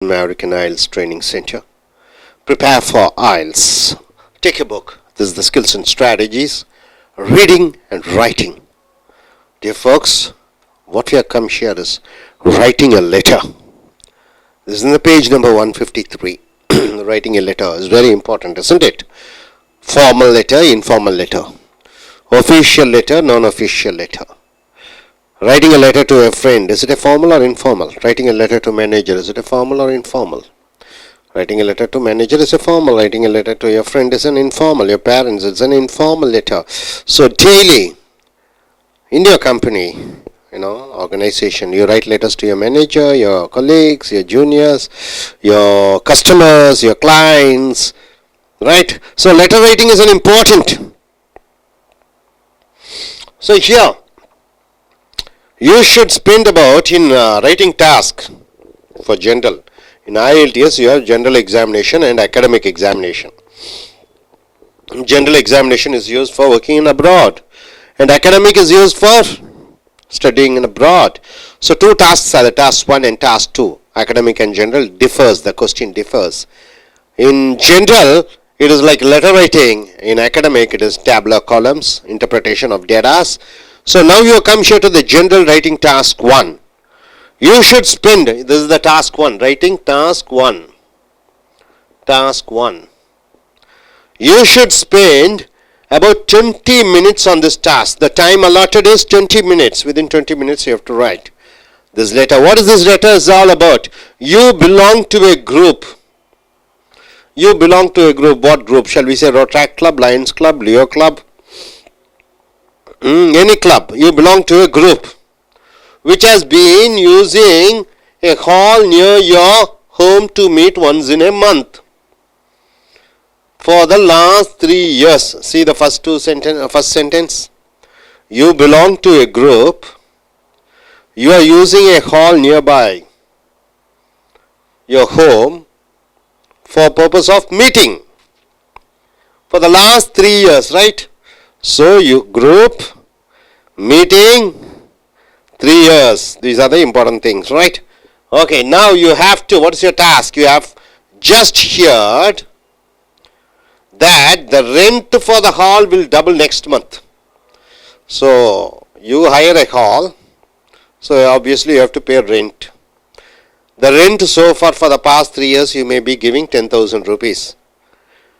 American I.E.L.T.S Training Center. Prepare for I.E.L.T.S. Take a book. This is the skills and strategies, reading and writing. Dear folks, what we have come here is writing a letter. This is in the page number 153. Writing a letter is very important, isn't it? Formal letter, informal letter. Official letter, non-official letter. Writing a letter to a friend, is it a formal or informal? Writing a letter to manager, is it a formal or informal? Writing a letter to manager is a formal. Writing a letter to your friend is an informal. Your parents, it's an informal letter. So daily, in your company, organization, you write letters to your manager, your colleagues, your juniors, your customers, your clients, right? So letter writing is an important. So here, you should spend about in writing task for general. In I.E.L.T.S, you have general examination and academic examination. General examination is used for working in abroad, and academic is used for studying in abroad. So two tasks are the task 1 and task 2. Academic and general differs, the question differs. In general, it is like letter writing. In academic, it is tabular columns, interpretation of data. So now you come here to the general writing task 1. You should spend, this is the task 1, writing task 1. Task 1. You should spend about 20 minutes on this task. The time allotted is 20 minutes. Within 20 minutes you have to write this letter. What is this letter is all about? You belong to a group. You belong to a group. What group? Shall we say Rotaract Club, Lions Club, Leo Club? Any club. You belong to a group which has been using a hall near your home to meet once in a month for the last 3 years. See the first sentence. You belong to a group. You are using a hall nearby your home for purpose of meeting for the last 3 years, right? So you group, meeting, 3 years. These are the important things, right? Okay, now you have to, what is your task? You have just heard that the rent for the hall will double next month. So you hire a hall, so obviously you have to pay rent. The rent so far for the past 3 years you may be giving 10,000 rupees.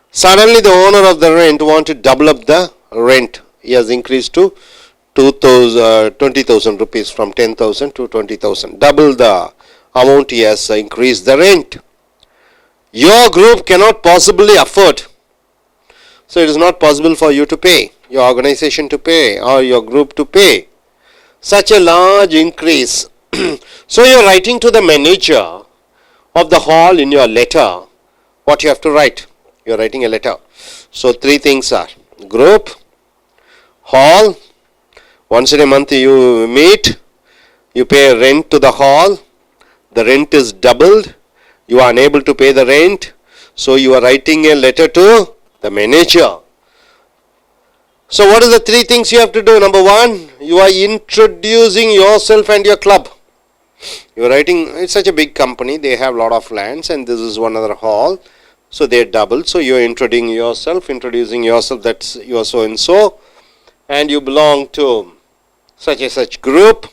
Suddenly the owner of the rent wants to double up the rent. He has increased to 20,000 rupees, from 10,000 to 20,000. Double the amount he has increased the rent. Your group cannot possibly afford. So it is not possible for you to pay, your organization to pay, or your group to pay such a large increase. So you are writing to the manager of the hall in your letter. What you have to write? You are writing a letter. So 3 things are group, hall. Once in a month you meet, you pay rent to the hall, the rent is doubled, you are unable to pay the rent, so you are writing a letter to the manager. So what are the 3 things you have to do? Number 1, you are introducing yourself and your club. You are writing, it's such a big company, they have a lot of lands and this is one other hall, so they are doubled. So you are introducing yourself, that's you are so and so, and you belong to such and such group,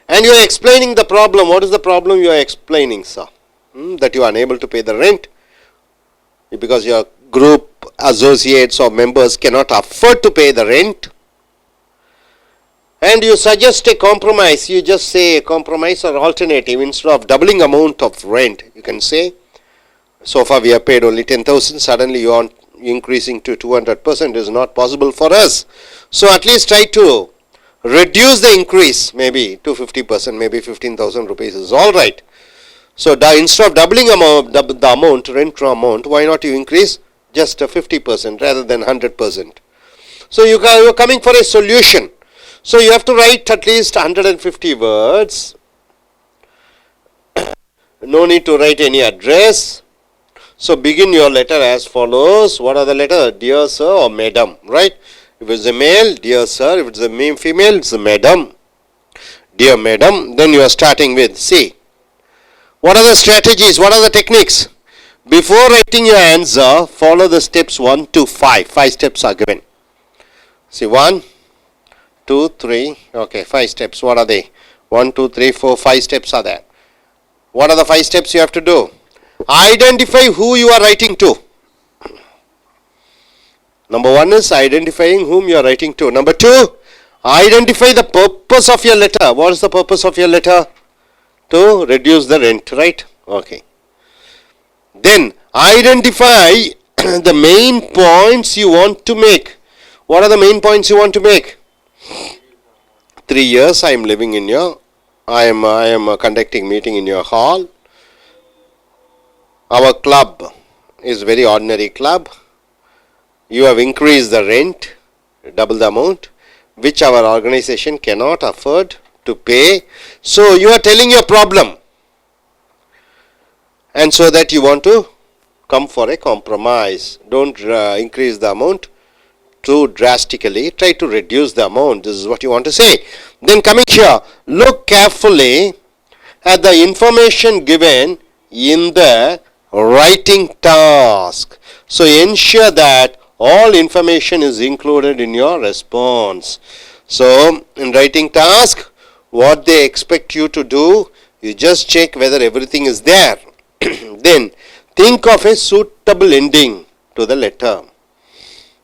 and you are explaining the problem. What is the problem you are explaining, sir? That you are unable to pay the rent because your group associates or members cannot afford to pay the rent, and you suggest a compromise. You just say a compromise or alternative. Instead of doubling amount of rent, you can say, so far we have paid only 10,000, suddenly you are increasing to 200%. is not possible for us. So at least try to reduce the increase, maybe to 50%, maybe 15,000 rupees is all right. So instead of doubling the amount, rent amount, why not you increase just 50% rather than 100%? So you are coming for a solution. So you have to write at least 150 words. No need to write any address. So begin your letter as follows. What are the letters? Dear sir or madam, right? If it's a male, dear sir. If it's a female, it's a madam. Dear madam. Then you are starting with, see, What are the strategies? What are the techniques? Before writing your answer, follow the steps 1 to 5. 5 steps are given. See, 1, 2, 3. Okay, 5 steps. What are they? 1, 2, 3, 4, 5 steps are there. What are the 5 steps you have to do? Identify who you are writing to. Number 1 is identifying whom you are writing to. Number 2, identify the purpose of your letter. What is the purpose of your letter? To reduce the rent, right? Okay. Then identify the main points you want to make. What are the main points you want to make? 3 years I am living in your, I am conducting meeting in your hall. Our club is very ordinary club. You have increased the rent, double the amount, which our organization cannot afford to pay. So you are telling your problem. And so that you want to come for a compromise. Don't increase the amount too drastically. Try to reduce the amount. This is what you want to say. Then coming here, look carefully at the information given in the writing task. So ensure that all information is included in your response. So in writing task, what they expect you to do, you just check whether everything is there. Then think of a suitable ending to the letter.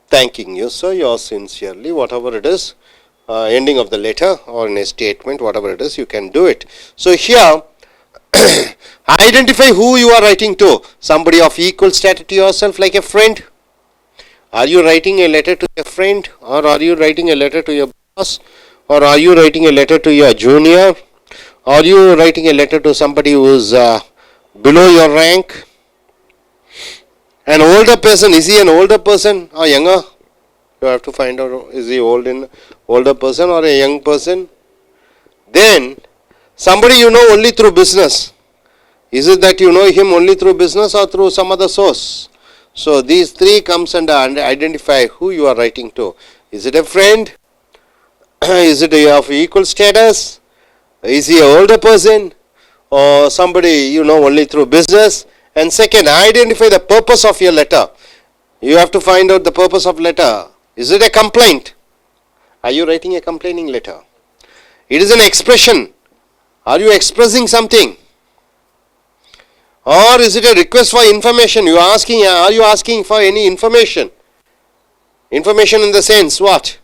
Thanking you, sir, yours sincerely, whatever it is, ending of the letter or in a statement, whatever it is, you can do it. So here, identify who you are writing to. Somebody of equal status to yourself, like a friend. Are you writing a letter to a friend, or are you writing a letter to your boss, or are you writing a letter to your junior? Are you writing a letter to somebody who is below your rank? An older person, is he an older person or younger? You have to find out, is he older person or a young person? Then somebody you know only through business. Is it that you know him only through business or through some other source? So these three comes under identify who you are writing to. Is it a friend? Is it of equal status? Is he an older person? Or somebody you know only through business? And second, identify the purpose of your letter. You have to find out the purpose of letter. Is it a complaint? Are you writing a complaining letter? It is an expression. Are you expressing something? Or is it a request for information? Are you asking for any information? Information in the sense what?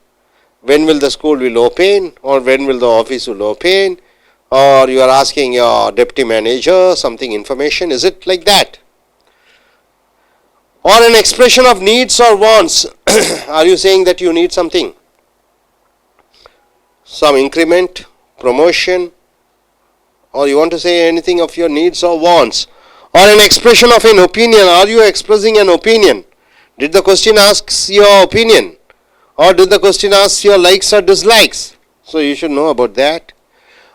When will the school will open, or when will the office will open, or you are asking your deputy manager something information. Is it like that? Or an expression of needs or wants. Are you saying that you need something? Some increment, promotion, or you want to say anything of your needs or wants? Or an expression of an opinion. Are you expressing an opinion? Did the question ask your opinion? Or did the question ask your likes or dislikes? So you should know about that.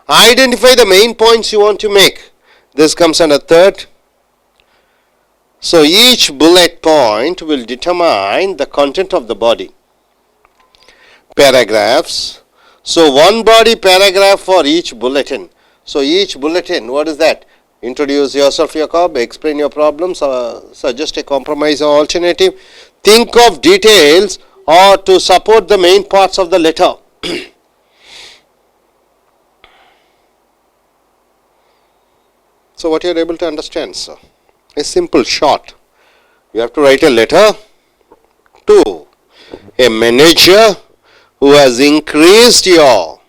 Identify the main points you want to make. This comes under third. So each bullet point will determine the content of the body. Paragraphs. So one body paragraph for each bulletin. So each bulletin, what is that? Introduce yourself, Jacob, explain your problems, suggest a compromise or alternative. Think of details or to support the main parts of the letter. So what you are able to understand, sir? A simple short. You have to write a letter to a manager who has increased your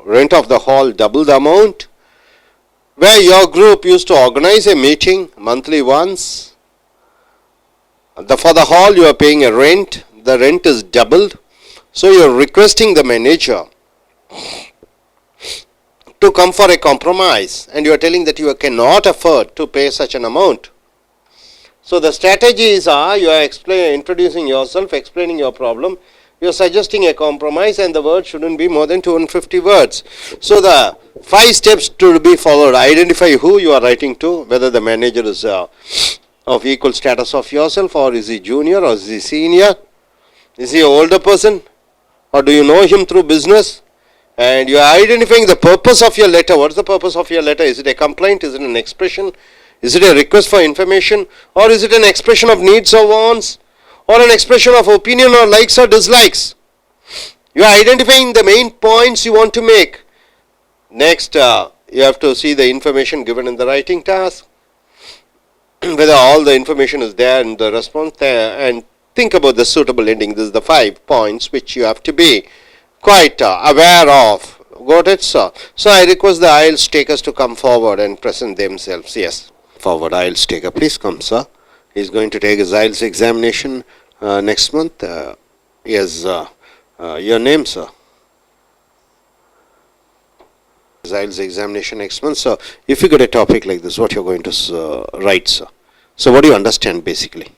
rent of the hall double the amount, where your group used to organize a meeting monthly once. For the hall you are paying a rent, the rent is doubled, so you are requesting the manager to come for a compromise, and you are telling that you cannot afford to pay such an amount. So the strategies are, you are introducing yourself, explaining your problem, you are suggesting a compromise, and the word shouldn't be more than 250 words. So the 5 steps to be followed. Identify who you are writing to, whether the manager is of equal status of yourself, or is he junior, or is he senior, is he an older person, or do you know him through business? and you are identifying the purpose of your letter. What is the purpose of your letter? Is it a complaint? Is it an expression? Is it a request for information? Or is it an expression of needs or wants? Or an expression of opinion or likes or dislikes? You are identifying the main points you want to make. Next, you have to see the information given in the writing task, whether all the information is there in the response there, and think about the suitable ending. This is the 5 points which you have to be quite aware of. Got it, sir? So I request the I.E.L.T.S takers to come forward and present themselves. Yes, forward I.E.L.T.S taker, please come, sir. He is going to take his I.E.L.T.S examination next month. Yes, your name, sir? His I.E.L.T.S examination next month. So if you get a topic like this, what you're going to write, sir? So what do you understand basically?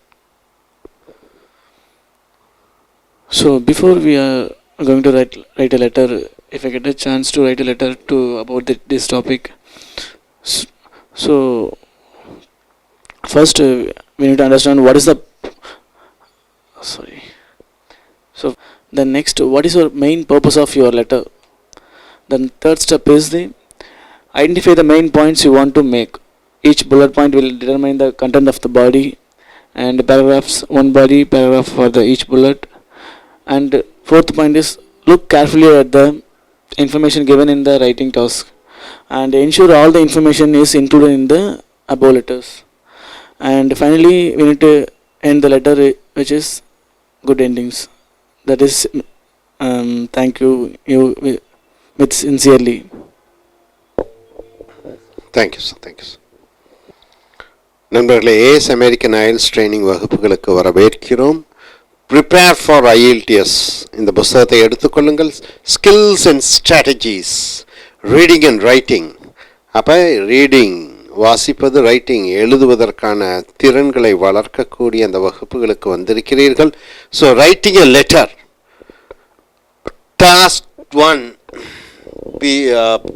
So before we are going to write a letter, if I get a chance to write a letter to about this topic, so first we need to understand what is the so then next, what is your main purpose of your letter? Then third step is the identify the main points you want to make. Each bullet point will determine the content of the body, and paragraphs, one body paragraph for the each bullet. And fourth point is look carefully at the information given in the writing task and ensure all the information is included in the above letters. And finally, we need to end the letter, which is good endings. That is, thank you with sincerely. Thank you, sir. Thank you, sir. நண்பர்களே, as American ஐஎல்ஸ் training வகுப்புகளுக்கு வரவேற்கிறோம். Prepare for IELTS இந்த புத்தகத்தை எடுத்துக்கொள்ளுங்கள். Skills and strategies, reading and writing. அப்போ reading வாசிப்பது, writing எழுதுவதற்கான திறன்களை வளர்க்கக்கூடிய அந்த வகுப்புகளுக்கு வந்திருக்கிறீர்கள். ஸோ ரைட்டிங் எ லெட்டர், டாஸ்க் 1,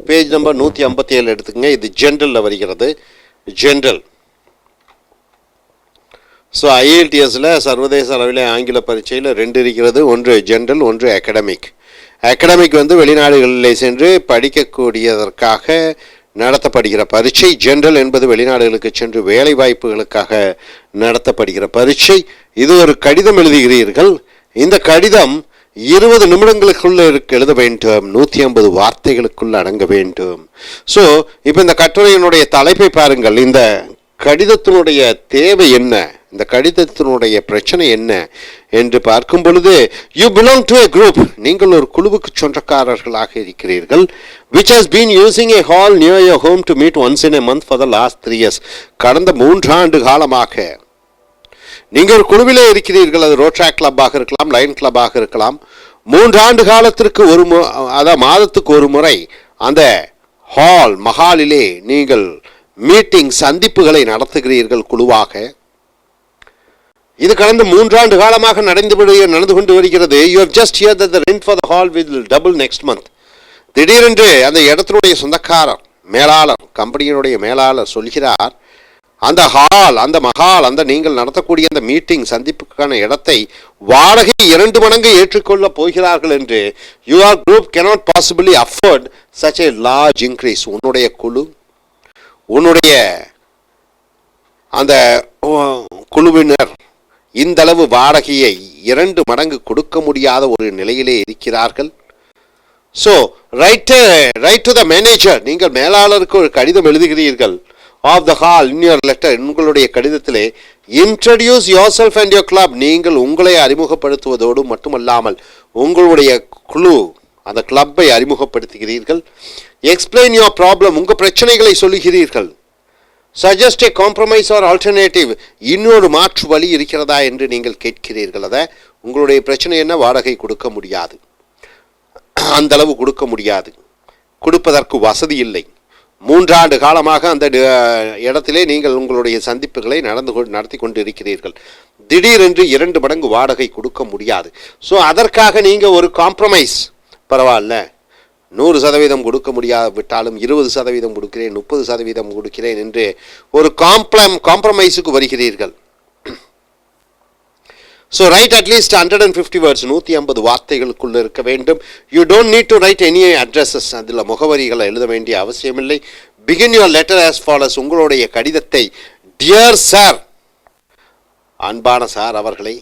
பேஜ் நம்பர் 157 எடுத்துக்கங்க. இது ஜென்ரலில் வருகிறது. ஜென்ரல். ஸோ ஐஎல்டிஎஸில் சர்வதேச அளவில் ஆங்கில பரீட்சையில் 2 இருக்கிறது. ஒன்று ஜென்ரல், ஒன்று அகடமிக். அகடமிக் வெளிநாடுகளில் சென்று படிக்கக்கூடியதற்காக நடத்தப்படுகிற பரீட்சை. ஜென்ரல் என்பது வெளிநாடுகளுக்கு சென்று வேலை வாய்ப்புகளுக்காக நடத்தப்படுகிற பரீட்சை. இது ஒரு கடிதம் எழுதுகிறீர்கள். இந்த கடிதம் 20 நிமிடங்களுக்குள்ள எழுத வேண்டும். 150 வார்த்தைகளுக்குள்ள அடங்க வேண்டும். ஸோ இப்போ இந்த கட்டுரையினுடைய தலைப்பை பாருங்கள். இந்த கடிதத்தினுடைய தேவை என்ன, இந்த கடிதத்தினுடைய பிரச்சனை என்ன என்று பார்க்கும் பொழுது, you belong to a group, நீங்கள் ஒரு குழுவுக்கு சொந்தக்காரர்களாக இருக்கிறீர்கள். which has been using a hall near your home to meet once in a month for the last 3 years. கடந்த 3 ஆண்டு காலமாக நீங்கள் ஒரு குழுவிலே இருக்கிறீர்கள். அது ரோட்ராக் கிளப்பாக இருக்கலாம், லைன் கிளப்பாக இருக்கலாம். 3 ஆண்டு காலத்திற்கு அதாவது மாதத்துக்கு ஒரு முறை அந்த மஹாலிலே நீங்கள் மீட்டிங், சந்திப்புகளை நடத்துகிறீர்கள் குழுவாக. இது கடந்த 3 ஆண்டு காலமாக நடந்து கொண்டு வருகிறது. You have just hear that the rent for the hall will double next month. திடீரென்று அந்த இடத்தினுடைய சொந்தக்காரர், மேலாளர், கம்பெனியினுடைய மேலாளர் சொல்கிறார், அந்த ஹால், அந்த மஹால், அந்த நீங்கள் நடத்தக்கூடிய அந்த மீட்டிங், சந்திப்புக்கான இடத்தை வாடகை 2 மடங்கு ஏற்றுக்கொள்ளப் போகிறார்கள் என்று. Your group cannot possibly afford such a large increase. உன்னுடைய குழு, உன்னுடைய அந்த குழுவினர் இந்தளவு வாடகையை 2 மடங்கு கொடுக்க முடியாத ஒரு நிலையிலே இருக்கிறார்கள். So write to the manager, நீங்கள் மேலாளருக்கு ஒரு கடிதம் எழுதுகிறீர்கள். Of the hall in your letter, உங்களுடைய கடிதத்திலே introduce yourself and your club, நீங்கள் உங்களை அறிமுகப்படுத்துவதோடு மட்டுமல்லாமல் உங்களுடைய குழு, அந்த கிளப்பை அறிமுகப்படுத்துகிறீர்கள். எக்ஸ்பிளைன் யுவர் ப்ராப்ளம், உங்கள் பிரச்சனைகளை சொல்லுகிறீர்கள். Suggest a compromise or alternative, இன்னொரு மாற்று வழி இருக்கிறதா என்று நீங்கள் கேட்கிறீர்கள். அதை உங்களுடைய பிரச்சனை என்ன, வாடகை கொடுக்க முடியாது, அந்த அளவு கொடுக்க முடியாது, கொடுப்பதற்கு வசதி இல்லை. 3 ஆண்டு காலமாக அந்த இடத்திலே நீங்கள் உங்களுடைய சந்திப்புகளை நடத்தி கொண்டு இருக்கிறீர்கள். திடீரென்று 2 மடங்கு வாடகை கொடுக்க முடியாது. ஸோ அதற்காக நீங்கள் ஒரு காம்ப்ரமைஸ், பரவாயில்ல 100% கொடுக்க முடியாவிட்டாலும் 20% கொடுக்கிறேன், 30% கொடுக்கிறேன் என்று ஒரு காம்ப்ரமைஸுக்கு வருகிறீர்கள். So write at least 150 words, 150 வார்த்தைகளுக்குள்ள இருக்க வேண்டும். You don't need to write any addresses. அதில் முகவரிகளை எழுத வேண்டிய அவசியமில்லை. Begin your letter as follows. உங்களுடைய கடிதத்தை Dear Sir, அன்பான சார் அவர்களே,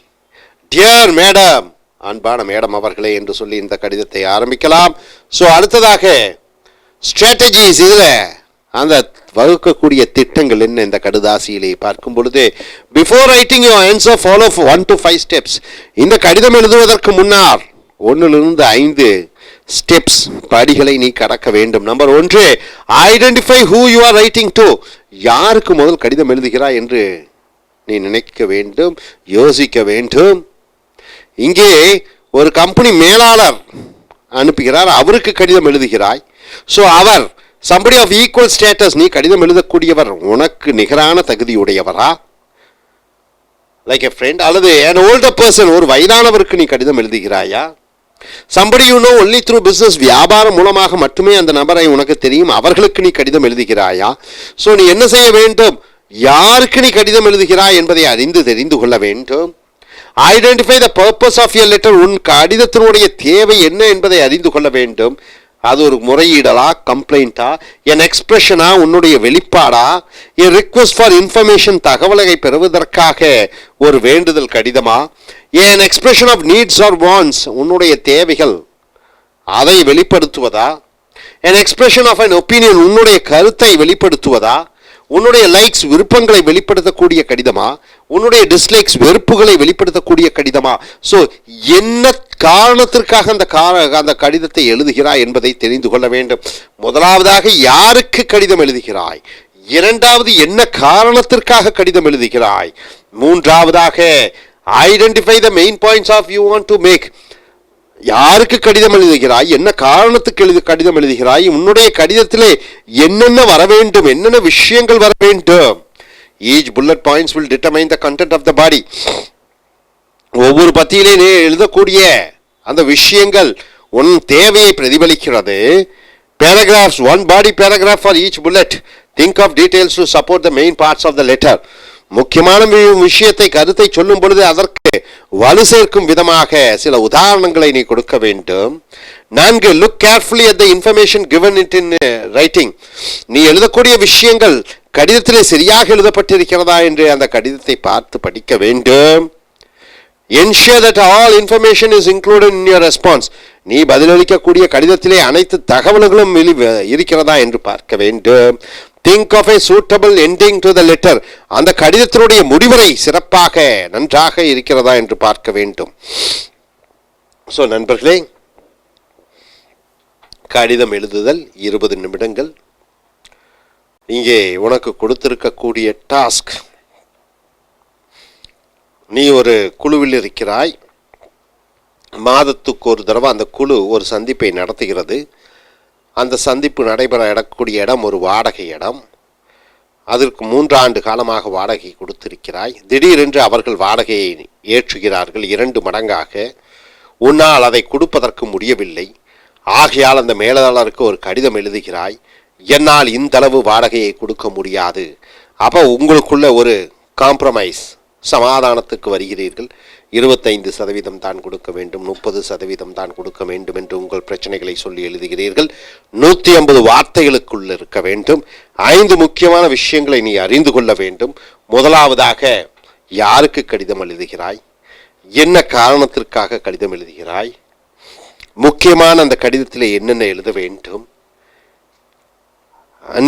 Dear Madam, அன்பான மேடம் அவர்களே என்று சொல்லி இந்த கடிதத்தை ஆரம்பிக்கலாம். ஸோ அடுத்ததாக ஸ்ட்ராட்டஜிஸ், இதில் அந்த வகுக்கக்கூடிய திட்டங்கள் என்ன இந்த கடிதாசியிலே பார்க்கும் பொழுது, before writing your answer follow 1 to 5 steps. இந்த கடிதம் எழுதுவதற்கு முன்னால் 1 to 5 ஸ்டெப்ஸ், படிகளை நீ கடக்க வேண்டும். Number 1, identify who you are writing to. யாருக்கு முதல் கடிதம் எழுதுகிறாய் என்று நீ நினைக்க வேண்டும், யோசிக்க வேண்டும். இங்கே ஒரு கம்பெனி மேலாளர் அனுப்புகிறார், அவருக்கு கடிதம் எழுதுகிறாய். ஸோ அவர் somebody of equal status, நீ கடிதம் எழுதக்கூடியவர், உனக்கு நிகரான தகுதியுடையவரா, லைக் எ ஃப்ரெண்ட், அல்லது an older person, ஒரு வயதானவருக்கு நீ கடிதம் எழுதுகிறாயா, somebody you know only through business, வியாபாரம் மூலமாக மட்டுமே அந்த நபரை உனக்கு தெரியும், அவர்களுக்கு நீ கடிதம் எழுதுகிறாயா. ஸோ நீ என்ன செய்ய வேண்டும், யாருக்கு நீ கடிதம் எழுதுகிறாய் என்பதை தெரிந்து கொள்ள வேண்டும். Identify the purpose of your letter, உன் கடிதத்தினுடைய தேவை என்ன என்பதை அறிந்து கொள்ள வேண்டும். அது ஒரு முறையீடலா, கம்ப்ளைண்டா, என் எக்ஸ்பிரஷனா, உன்னுடைய வெளிப்பாடா, என் ரிக்வெஸ்ட் ஃபார் இன்ஃபர்மேஷன், தகவலை பெறுவதற்காக ஒரு வேண்டுதல் கடிதமா, an expression of needs or wants, உன்னுடைய தேவைகள் அதை வெளிப்படுத்துவதா, an expression of an opinion, உன்னுடைய கருத்தை வெளிப்படுத்துவதா, உன்னுடைய லைக்ஸ் விருப்பங்களை வெளிப்படுத்தக்கூடிய கடிதமா, உன்னுடைய டிஸ்லைக்ஸ் வெறுப்புகளை வெளிப்படுத்தக்கூடிய கடிதமா. ஸோ என்ன காரணத்திற்காக அந்த கடிதத்தை எழுதுகிறாய் என்பதை தெரிந்து கொள்ள வேண்டும். முதலாவதாக யாருக்கு கடிதம் எழுதுகிறாய், இரண்டாவது என்ன காரணத்திற்காக கடிதம் எழுதுகிறாய், மூன்றாவதாக identify the main points of you want to make. யாருக்கு கடிதம் எழுதுகிறாய், என்ன காரணத்துக்கு கடிதம் எழுதுகிறாய், உன்னுடைய கடிதத்திலே என்னென்ன வர வேண்டும், என்னென்ன விஷயங்கள் வர வேண்டும். Each bullet points will determine the content of the body. ஒவ்வொரு பத்தியிலே நீ எழுதக்கூடிய அந்த விஷயங்கள் உன் தேவையை பிரதிபலிக்கிறது. Paragraphs, one body paragraph for each bullet. Think of details to support the main parts of the letter. முக்கியமான விஷயத்தை, கருத்தை சொல்லும் பொழுது அதற்கு வலு சேர்க்கும் விதமாக சில உதாரணங்களை நீ கொடுக்க வேண்டும். 4, look carefully at the information given it in writing. நீ எழுதக்கூடிய விஷயங்கள் கடிதத்திலே சரியாக எழுதப்பட்டிருக்கிறதா என்று அந்த கடிதத்தை பார்த்து படிக்க வேண்டும். Ensure that all information is included in your response. நீ பதிலளிக்கக்கூடிய கடிதத்திலே அனைத்து தகவல்களும் இருக்கிறதா என்று பார்க்க வேண்டும். Think of a suitable ending to the letter. அந்த கடிதத்தினுடைய முடிவுரை சிறப்பாக நன்றாக இருக்கிறதா என்று பார்க்க வேண்டும். ஸோ நண்பர்களே, கடிதம் எழுதுதல் 20 நிமிடங்கள். இங்கே உனக்கு கொடுத்திருக்கக்கூடிய டாஸ்க், நீ ஒரு குழுவில் இருக்கிறாய். மாதத்துக்கு ஒரு தடவை அந்த குழு ஒரு சந்திப்பை நடத்துகிறது. அந்த சந்திப்பு நடைபெறக்கூடிய இடம் ஒரு வாடகை இடம். அதற்கு 3 ஆண்டு காலமாக வாடகை கொடுத்திருக்கிறாய். திடீரென்று அவர்கள் வாடகையை ஏற்றுகிறார்கள் 2 மடங்காக. உன்னால் அதை கொடுப்பதற்கு முடியவில்லை. ஆகையால் அந்த மேலாளருக்கு ஒரு கடிதம் எழுதுகிறாய், என்னால் இந்தளவு வாடகையை கொடுக்க முடியாது. அப்போ உங்களுக்குள்ள ஒரு காம்ப்ரமைஸ், சமாதானத்துக்கு வருகிறீர்கள். 25% தான் கொடுக்க வேண்டும், 30% தான் கொடுக்க வேண்டும் என்று உங்கள் பிரச்சனைகளை சொல்லி எழுதுகிறீர்கள். 150 வார்த்தைகளுக்குள் இருக்க வேண்டும். 5 முக்கியமான விஷயங்களை நீ அறிந்து கொள்ள வேண்டும். முதலாவதாக, யாருக்கு கடிதம் எழுதுகிறாய், என்ன காரணத்திற்காக கடிதம் எழுதுகிறாய், முக்கியமான அந்த கடிதத்திலே என்னென்ன எழுத வேண்டும்,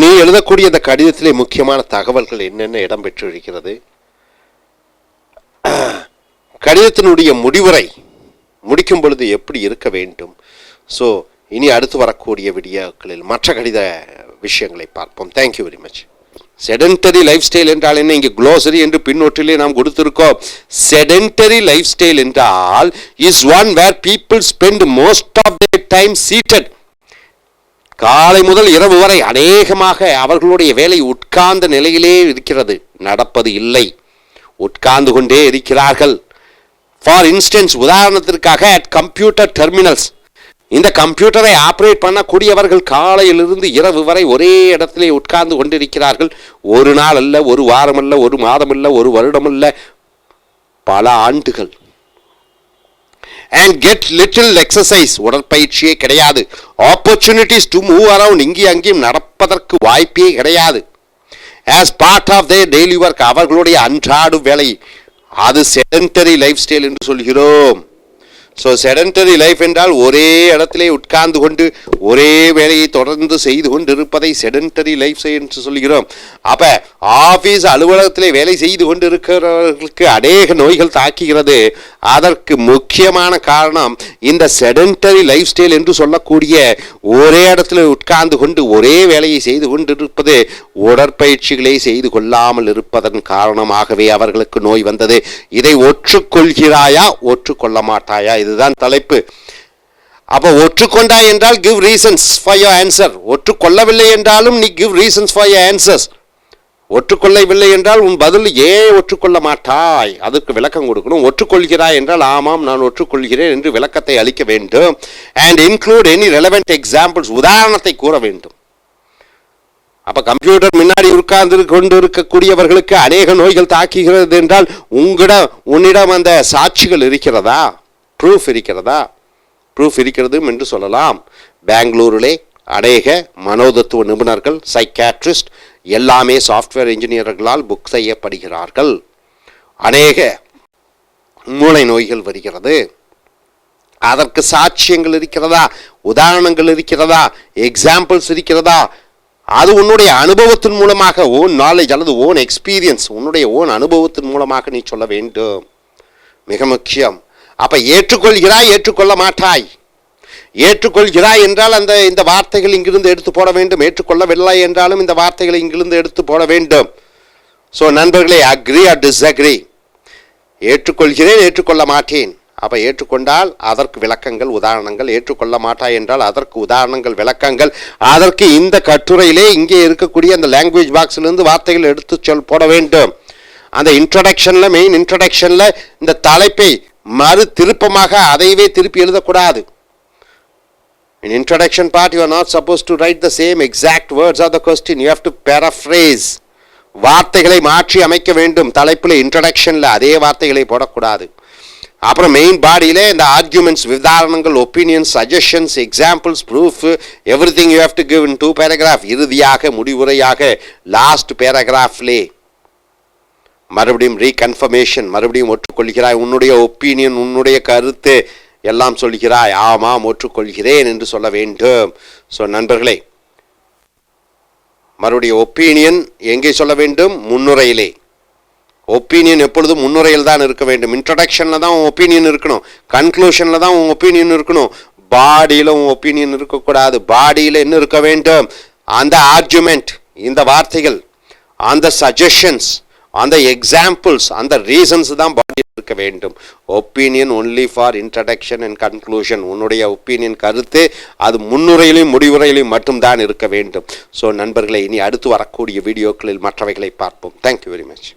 நீ எழுதக்கூடிய அந்த கடிதத்திலே முக்கியமான தகவல்கள் என்னென்ன இடம்பெற்றிருக்கிறது, கடிதத்தினுடைய முடிவுரை முடிக்கும் பொழுது எப்படி இருக்க வேண்டும். ஸோ இனி அடுத்து வரக்கூடிய வீடியோக்களில் மற்ற கடித விஷயங்களை பார்ப்போம். Thank you very much. Sedentary lifestyle என்றால் என்ன? இங்கே க்ளோசரி என்று பின்னொற்றிலே நாம் கொடுத்திருக்கோம். செடென்டரி லைஃப் ஸ்டைல் என்றால் is one where people spend most of the time seated. காலை முதல் இரவு வரை அநேகமாக அவர்களுடைய வேலை உட்கார்ந்த நிலையிலே இருக்கிறது, நடப்பது இல்லை, உட்கார்ந்து கொண்டே இருக்கிறார்கள். ஃபார் இன்ஸ்டன்ஸ், உதாரணத்திற்காக அட் கம்ப்யூட்டர் டெர்மினல்ஸ், இந்த கம்ப்யூட்டரை ஆப்ரேட் பண்ணக்கூடியவர்கள் காலையிலிருந்து இரவு வரை ஒரே இடத்திலே உட்கார்ந்து கொண்டிருக்கிறார்கள். ஒரு நாள் அல்ல, ஒரு வாரம் அல்ல, ஒரு மாதம் அல்ல, ஒரு வருடம் அல்ல, பல ஆண்டுகள். and get little exercise. உடற்பயிற்சியே கிடையாது. Opportunities to move around, இங்கே அங்கேயும் நடப்பதற்கு வாய்ப்பே கிடையாது. As part of their daily work, அவர்களுடைய அன்றாட வேலை, அது sedentary lifestyle என்று சொல்கிறோம். ஸோ செடன்டரி லைஃப் என்றால் ஒரே இடத்திலே உட்கார்ந்து கொண்டு ஒரே வேலையை தொடர்ந்து செய்து கொண்டு இருப்பதை செடன்டரி லைஃப் என்று சொல்கிறோம். அப்போ ஆஃபீஸ் அலுவலகத்திலே வேலை செய்து கொண்டு இருக்கிறவர்களுக்கு அநேக நோய்கள் தாக்குகிறது. அதற்கு முக்கியமான காரணம் இந்த செடன்டரி லைஃப் ஸ்டைல் என்று சொல்லக்கூடிய ஒரே இடத்துல உட்கார்ந்து கொண்டு ஒரே வேலையை செய்து கொண்டு இருப்பது, உடற்பயிற்சிகளை செய்து கொள்ளாமல் இருப்பதன் காரணமாகவே அவர்களுக்கு நோய் வந்தது. இதை ஒற்றுக்கொள்கிறாயா, ஒற்றுக்கொள்ள மாட்டாயா? இதுதான் தலைப்பு. அப்போ ஒற்றுக்கொண்டாய் என்றால் give reasons for your answer. ஒற்றுக்கொள்ளவில்லை என்றாலும் நீ give reasons for your answers. ஒற்றுக்கொள்ளவில்லை என்றால் உன் பதில் ஏன் ஒற்றுக்கொள்ள மாட்டாய், அதற்கு விளக்கம் கொடுக்கணும். ஒற்றுக்கொள்கிறாய் என்றால் ஆமாம் நான் ஒற்றுக்கொள்கிறேன் என்று விளக்கத்தை அளிக்க வேண்டும். and include any relevant examples. உதாரணத்தை கூற வேண்டும். அப்போ கம்ப்யூட்டர் முன்னாடி உட்கார்ந்து கொண்டு இருக்கக்கூடியவர்களுக்கு அநேக நோய்கள் தாக்குகிறது என்றால் உன்னிடம் அந்த சாட்சிகள் இருக்கிறதா, ப்ரூஃப் இருக்கிறதா? ப்ரூஃப் இருக்கிறது என்று சொல்லலாம். பெங்களூரிலே அநேக மனோதத்துவ நிபுணர்கள், சைக்காட்ரிஸ்ட் எல்லாமே சாஃப்ட்வேர் இன்ஜினியர்களால் புக் செய்யப்படுகிறார்கள். அநேக மூளை நோய்கள் வருகிறது. அதற்கு சாட்சியங்கள் இருக்கிறதா, உதாரணங்கள் இருக்கிறதா, எக்ஸாம்பிள்ஸ் இருக்கிறதா? அது உன்னுடைய அனுபவத்தின் மூலமாக, ஓன் நாலேஜ் அல்லது ஓன் எக்ஸ்பீரியன்ஸ், உன்னுடைய ஓன் அனுபவத்தின் மூலமாக நீ சொல்ல வேண்டும். மிக முக்கியம். அப்போ ஏற்றுக்கொள்கிறாய், ஏற்றுக்கொள்ள மாட்டாய். ஏற்றுக்கொள்கிறாய் என்றால் இந்த வார்த்தைகள் இங்கிருந்து எடுத்து போட வேண்டும். ஏற்றுக்கொள்ளவில்லை என்றாலும் இந்த வார்த்தைகளை இங்கிருந்து எடுத்து போட வேண்டும். ஸோ நண்பர்களே, அக்ரி ஆர் டிஸ்அக்ரி. ஏற்றுக்கொள்கிறேன், ஏற்றுக்கொள்ள மாட்டேன். அப்போ ஏற்றுக்கொண்டால் அதற்கு விளக்கங்கள், உதாரணங்கள். ஏற்றுக்கொள்ள மாட்டாய் என்றால் அதற்கு உதாரணங்கள், விளக்கங்கள். அதற்கு இந்த கட்டுரையிலே இங்கே இருக்கக்கூடிய அந்த லாங்குவேஜ் பாக்ஸிலிருந்து வார்த்தைகள் எடுத்து போட வேண்டும். அந்த இன்ட்ரடக்ஷனில், மெயின் இன்ட்ரடக்ஷனில் இந்த தலைப்பை மறு திருப்பமாக அதைவே திருப்பி எழுதக்கூடாது. In introduction part, you are not supposed to write the same exact words of the question. You have to paraphrase. வார்த்தைகளை மாற்றி அமைக்க வேண்டும். தலைப்பில் இன்ட்ரடக்ஷனில் அதே வார்த்தைகளை போடக்கூடாது. அப்புறம் மெயின் பாடியிலே இந்த ஆர்குமெண்ட்ஸ், விதாரணங்கள், opinions, suggestions, examples, proof, everything you have to give in 2 paragraph. இறுதியாக, முடிவுரையாக லாஸ்ட் பேராகிராஃப்லே மறுபடியும் ரீகன்ஃபர்மேஷன், மறுபடியும் ஒற்றுக்கொள்கிறாய், உன்னுடைய ஒப்பீனியன், உன்னுடைய கருத்து எல்லாம் சொல்கிறாய், ஆமாம் ஒற்றுக்கொள்கிறேன் என்று சொல்ல வேண்டும். ஸோ நண்பர்களே, மறுபடியும் ஒப்பீனியன் எங்கே சொல்ல வேண்டும்? முன்னுரையிலே. ஒப்பீனியன் எப்பொழுதும் முன்னுரையில் தான் இருக்க வேண்டும். இன்ட்ரடக்ஷனில் தான் உன் ஒப்பீனியன் இருக்கணும், கன்க்ளூஷனில் தான் உன் ஒப்பீனியன் இருக்கணும். பாடியில் உன் ஒப்பீனியன் இருக்கக்கூடாது. பாடியில் என்ன இருக்க வேண்டும்? அந்த ஆர்குமெண்ட், இந்த வார்த்தைகள், அந்த சஜஷன்ஸ், அந்த எக்ஸாம்பிள்ஸ், அந்த ரீசன்ஸ் தான் பாடியில் இருக்க வேண்டும். Opinion only for introduction and conclusion. உன்னுடைய ஒப்பீனியன், கருத்து, அது முன்னுரையிலும் முடிவுரையிலும் மட்டும்தான் இருக்க வேண்டும். ஸோ நண்பர்களே, இனி அடுத்து வரக்கூடிய வீடியோக்களில் மற்றவைகளை பார்ப்போம். Thank you very much.